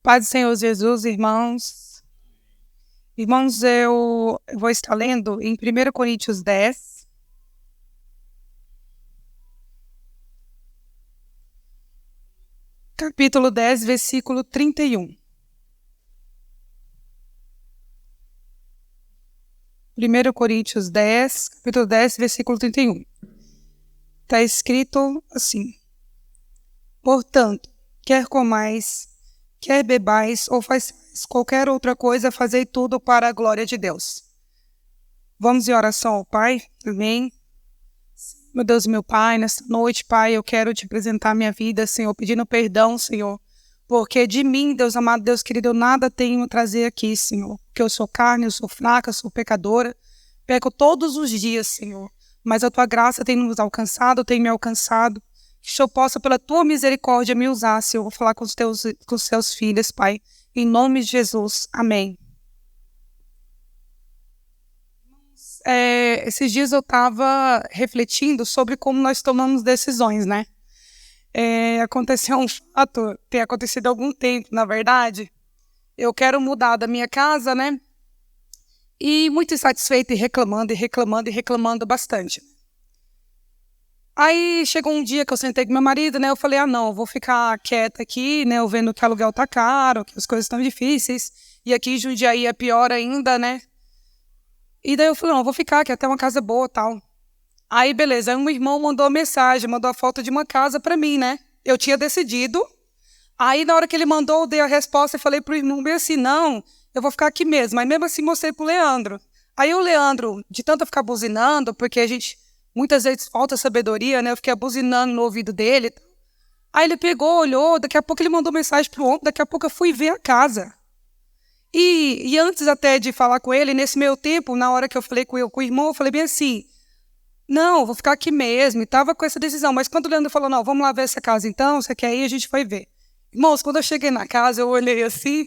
Paz do Senhor Jesus, irmãos. Irmãos, eu vou estar lendo em 1 Coríntios 10. Capítulo 10, versículo 31. 1 Coríntios 10, capítulo 10, versículo 31. Está escrito assim: Portanto, quer comais, quer bebais ou façais qualquer outra coisa, fazei tudo para a glória de Deus. Vamos em oração ao Pai? Amém? Meu Deus e meu Pai, nesta noite, Pai, eu quero te apresentar minha vida, Senhor, pedindo perdão, Senhor, porque de mim, Deus amado, Deus querido, eu nada tenho a trazer aqui, Senhor, porque eu sou carne, eu sou fraca, eu sou pecadora, peco todos os dias, Senhor, mas a Tua graça tem nos alcançado, tem me alcançado, que o Senhor possa, pela Tua misericórdia, me usar, Senhor, vou falar com os Teus filhos, Pai, em nome de Jesus, amém. Esses dias eu estava refletindo sobre como nós tomamos decisões, né? Aconteceu um fato, tem acontecido há algum tempo, na verdade. Eu quero mudar da minha casa, né? E muito insatisfeita e reclamando bastante. Aí chegou um dia que eu sentei com meu marido, né? Eu falei, não, eu vou ficar quieta aqui, né? Eu vendo que o aluguel tá caro, que as coisas estão difíceis. E aqui em Jundiaí é pior ainda, né? E daí eu falei, não, eu vou ficar, que até uma casa boa e tal. Aí, beleza, aí um irmão mandou mensagem, mandou a foto de uma casa pra mim, né? Eu tinha decidido. Aí, na hora que ele mandou, eu dei a resposta e falei pro irmão bem assim, não, eu vou ficar aqui mesmo. Aí, mesmo assim, mostrei pro Leandro. Aí, o Leandro, de tanto ficar buzinando, porque a gente, muitas vezes, falta sabedoria, né? Eu fiquei buzinando no ouvido dele. Aí, ele pegou, olhou, daqui a pouco ele mandou mensagem pro homem, daqui a pouco eu fui ver a casa. E antes até de falar com ele, nesse meio tempo, na hora que eu falei com o irmão, eu falei bem assim, não, vou ficar aqui mesmo, e tava com essa decisão. Mas quando o Leandro falou, não, vamos lá ver essa casa então, você quer ir, a gente foi ver. Irmãos, quando eu cheguei na casa, eu olhei assim,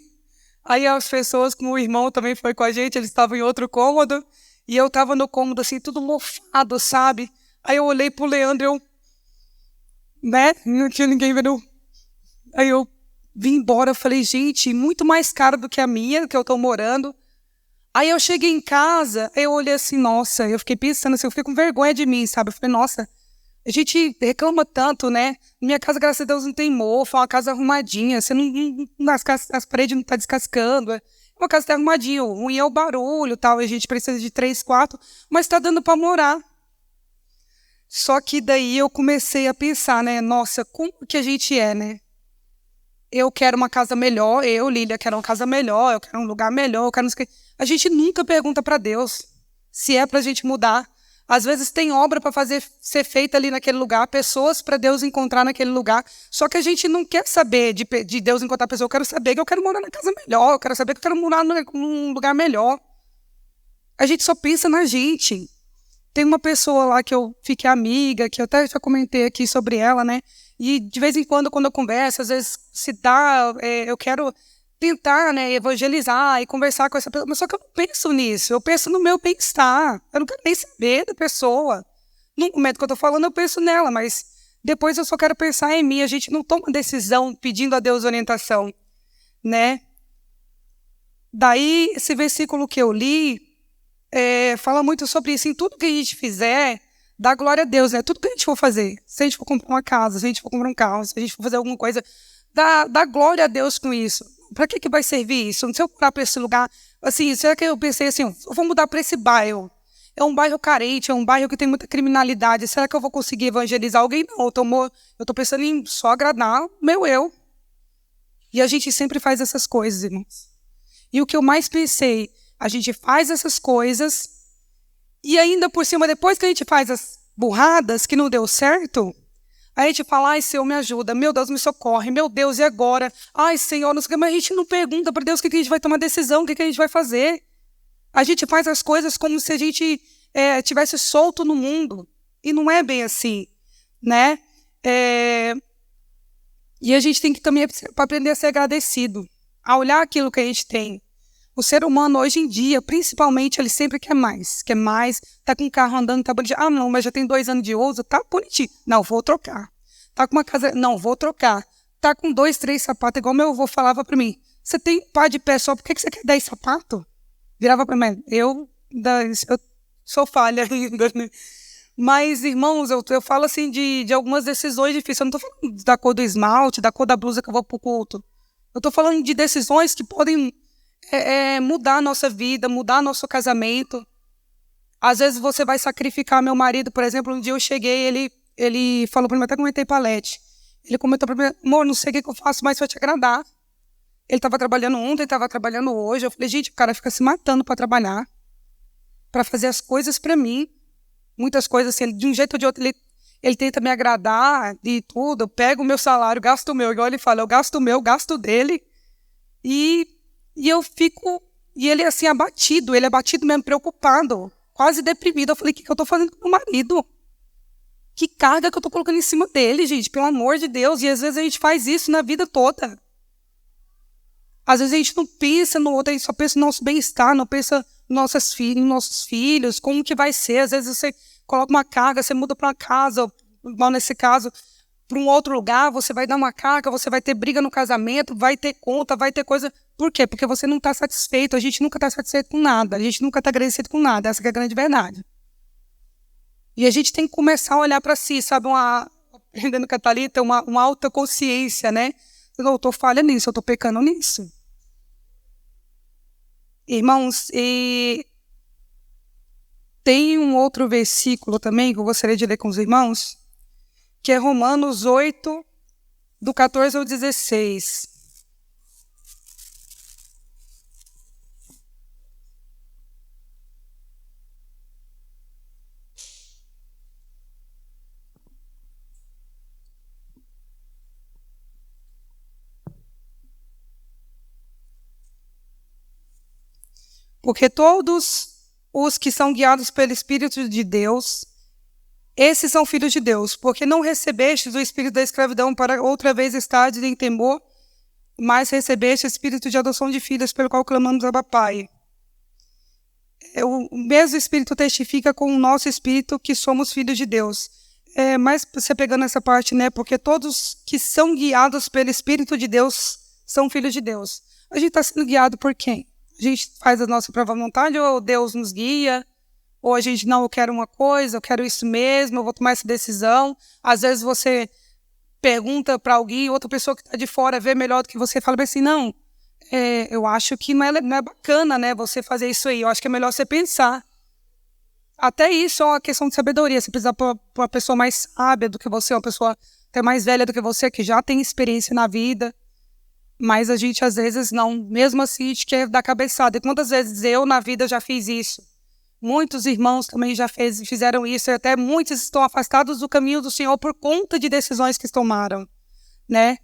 aí as pessoas, como o irmão também foi com a gente, eles estavam em outro cômodo, e eu tava no cômodo assim, tudo mofado, sabe? Aí eu olhei pro Leandro, né, não tinha ninguém vendo. Aí eu vim embora, eu falei, gente, muito mais caro do que a minha, que eu tô morando. Aí eu cheguei em casa, eu olhei assim, nossa, eu fiquei pensando assim, eu fiquei com vergonha de mim, sabe? Eu falei, nossa, a gente reclama tanto, né? Minha casa, graças a Deus, não tem mofo, é uma casa arrumadinha, você as paredes não tá descascando, é uma casa tá arrumadinha, o ruim é o barulho, tal, a gente precisa de 3 quartos, mas tá dando para morar. Só que daí eu comecei a pensar, né? Nossa, como que a gente é, né? Eu quero uma casa melhor, Lília, quero uma casa melhor, eu quero um lugar melhor, eu quero... A gente nunca pergunta para Deus se é para a gente mudar. Às vezes tem obra para ser feita ali naquele lugar, pessoas para Deus encontrar naquele lugar, só que a gente não quer saber de Deus encontrar pessoas. Eu quero saber que eu quero morar na casa melhor, eu quero saber que eu quero morar num lugar melhor. A gente só pensa na gente. Tem uma pessoa lá que eu fiquei amiga, que eu até já comentei aqui sobre ela, né? E de vez em quando eu converso, às vezes se dá, eu quero tentar, né, evangelizar e conversar com essa pessoa, mas só que eu não penso nisso, eu penso no meu bem-estar, eu não quero nem saber da pessoa. No momento que eu estou falando, eu penso nela, mas depois eu só quero pensar em mim. A gente não toma decisão pedindo a Deus orientação, né? Daí, esse versículo que eu li, fala muito sobre isso. Em tudo que a gente fizer, dá glória a Deus, né? Tudo que a gente for fazer, se a gente for comprar uma casa, se a gente for comprar um carro, se a gente for fazer alguma coisa, dá glória a Deus com isso. Para que vai servir isso? Se eu mudar para esse lugar, assim, será que eu pensei assim, eu vou mudar para esse bairro? É um bairro carente, é um bairro que tem muita criminalidade. Será que eu vou conseguir evangelizar alguém? Não, eu estou pensando em só agradar meu eu. E a gente sempre faz essas coisas, irmãos. E o que eu mais pensei, a gente faz essas coisas e ainda por cima, depois que a gente faz as burradas que não deu certo, a gente fala, ai, Senhor, me ajuda, meu Deus, me socorre, meu Deus, e agora? Ai, Senhor, não sei o que, mas a gente não pergunta para Deus o que a gente vai tomar decisão, o que a gente vai fazer. A gente faz as coisas como se a gente tivesse solto no mundo, e não é bem assim, né? E a gente tem que também aprender a ser agradecido, a olhar aquilo que a gente tem. O ser humano, hoje em dia, principalmente, ele sempre quer mais, tá com o carro andando, tá bonitinho. Ah, não, mas já tem 2 anos de uso, tá bonitinho. Não, vou trocar. Tá com uma casa, não, vou trocar. Tá com 2, 3 sapatos, igual meu avô falava para mim. você tem um par de pé só, por que você quer 10 sapatos? Virava para mim, eu sou falha ainda, né? Mas, irmãos, eu falo assim de algumas decisões difíceis. Eu não estou falando da cor do esmalte, da cor da blusa que eu vou para o culto. Eu estou falando de decisões que podem mudar a nossa vida, mudar nosso casamento. Às vezes você vai sacrificar meu marido, por exemplo. Um dia eu cheguei, ele falou para mim, até comentei para a Leti. Ele comentou para mim, amor, não sei o que eu faço mais para te agradar. Ele estava trabalhando ontem, estava trabalhando hoje. Eu falei, gente, o cara fica se matando para trabalhar, para fazer as coisas para mim. Muitas coisas assim, de um jeito ou de outro, ele tenta me agradar e tudo. Eu pego o meu salário, gasto o meu. Igual ele fala, eu gasto o meu, gasto dele. E eu fico... E ele assim, abatido. Ele é abatido mesmo, preocupado. Quase deprimido. Eu falei, o que eu estou fazendo com o meu marido? Que carga que eu estou colocando em cima dele, gente? Pelo amor de Deus. E às vezes a gente faz isso na vida toda. Às vezes a gente não pensa no outro, a gente só pensa no nosso bem-estar, não pensa nos nossos filhos, como que vai ser. Às vezes você coloca uma carga, você muda para uma casa, igual nesse caso, para um outro lugar, você vai dar uma carga, você vai ter briga no casamento, vai ter conta, vai ter coisa. Por quê? Porque você não está satisfeito, a gente nunca está satisfeito com nada, a gente nunca está agradecido com nada, essa que é a grande verdade. E a gente tem que começar a olhar para si, sabe, aprendendo com a Thalita, uma alta consciência, né? Eu estou falha nisso, eu estou pecando nisso. Irmãos, e tem um outro versículo também que eu gostaria de ler com os irmãos, que é Romanos 8, do 14 ao 16. Porque todos os que são guiados pelo Espírito de Deus, esses são filhos de Deus, porque não recebestes o espírito da escravidão para outra vez estardes em temor, mas recebeste o espírito de adoção de filhos, pelo qual clamamos Abba Pai. O mesmo Espírito testifica com o nosso espírito que somos filhos de Deus. Mas você pegando essa parte, né? Porque todos que são guiados pelo Espírito de Deus são filhos de Deus. A gente está sendo guiado por quem? A gente faz a nossa própria vontade ou Deus nos guia? Ou a gente, não, eu quero uma coisa, eu quero isso mesmo, eu vou tomar essa decisão. Às vezes você pergunta para alguém, outra pessoa que está de fora vê melhor do que você, fala assim, não, eu acho que não é bacana, né, você fazer isso aí. Eu acho que é melhor você pensar. Até isso é uma questão de sabedoria. Você precisa para uma pessoa mais sábia do que você, uma pessoa até mais velha do que você, que já tem experiência na vida. Mas a gente, às vezes, não. Mesmo assim, a gente quer dar cabeçada. E quantas vezes eu, na vida, já fiz isso? Muitos irmãos também já fizeram isso. E até muitos estão afastados do caminho do Senhor por conta de decisões que tomaram, né?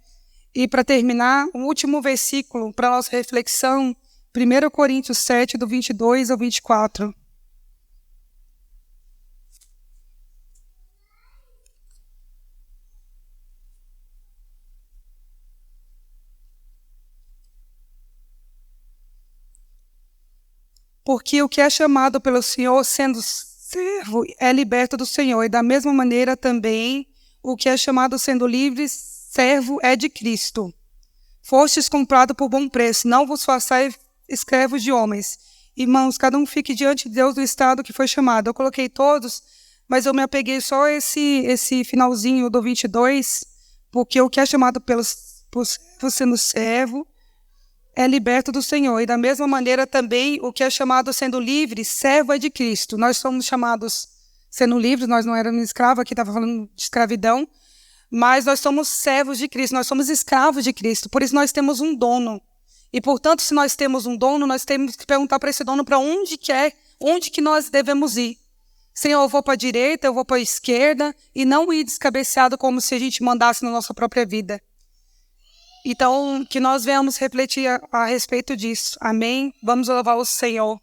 E, para terminar, o último versículo para a nossa reflexão, 1 Coríntios 7, do 22 ao 24. Porque o que é chamado pelo Senhor, sendo servo, é liberto do Senhor. E da mesma maneira também, o que é chamado sendo livre, servo é de Cristo. Fostes comprado por bom preço, não vos façais escravos de homens. Irmãos, cada um fique diante de Deus do estado que foi chamado. Eu coloquei todos, mas eu me apeguei só esse finalzinho do 22, porque o que é chamado por sendo servo, é liberto do Senhor. E da mesma maneira também o que é chamado sendo livre, servo é de Cristo. Nós somos chamados sendo livres, nós não éramos escravos, aqui estava falando de escravidão, mas nós somos servos de Cristo, nós somos escravos de Cristo, por isso nós temos um dono. E, portanto, se nós temos um dono, nós temos que perguntar para esse dono para onde que nós devemos ir. Senhor, eu vou para a direita, eu vou para a esquerda, e não ir descabeceado como se a gente mandasse na nossa própria vida. Então, que nós venhamos refletir a respeito disso. Amém? Vamos louvar o Senhor.